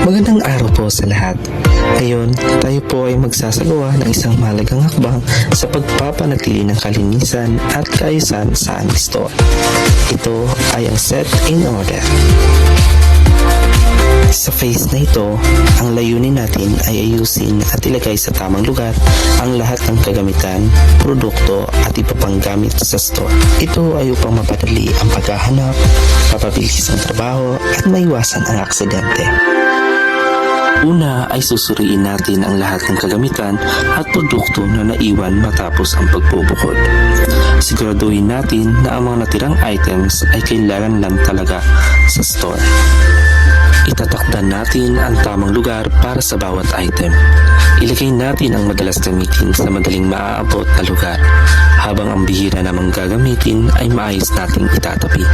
Magandang araw po sa lahat. Ngayon, tayo po ay magsasagawa ng isang mahalagang hakbang sa pagpapanatili ng kalinisan at kaayusan sa aming store. Ito ay ang set in order. Sa phase na ito, ang layunin natin ay ayusin at ilagay sa tamang lugar ang lahat ng kagamitan, produkto at iba pang gamit sa store. Ito ay upang mapadali ang paghahanap, mapabilis ang trabaho at maiwasan ang aksidente. Una ay susuriin natin ang lahat ng kagamitan at produkto na naiwan matapos ang pagbubukod. Siguraduhin natin na ang mga natirang items ay kailangan lang talaga sa store. Itatakdan natin ang tamang lugar para sa bawat item. Ilagay natin ang madalas gamitin sa madaling maaabot na lugar, habang ang bihira namang gagamitin ay maayos nating itatabi.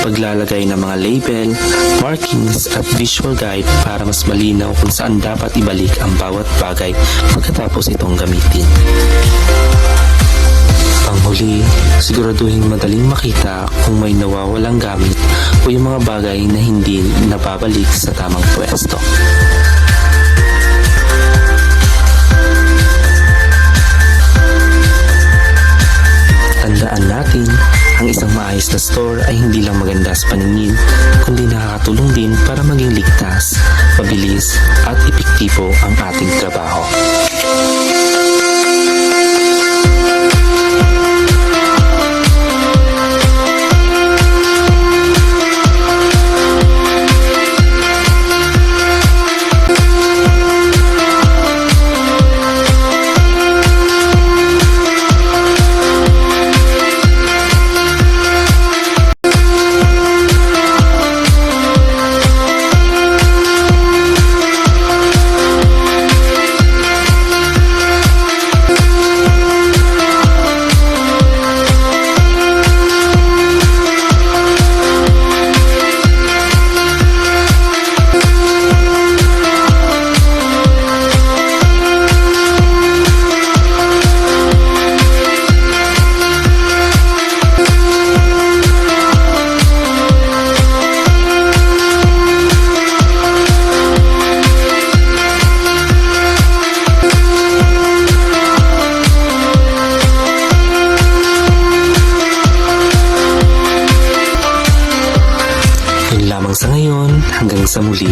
Paglalagay ng mga label, markings at visual guide para mas malinaw kung saan dapat ibalik ang bawat bagay pagkatapos itong gamitin. Panghuli, siguraduhin madaling makita kung may nawawalang gamit o yung mga bagay na hindi nababalik sa tamang pwesto. Tandaan natin, ang isang maayos na store ay hindi lang maganda sa paningin, kundi nakakatulong din para maging ligtas, mabilis at epektibo ang ating trabaho. Lamang sa ngayon, hanggang sa muli.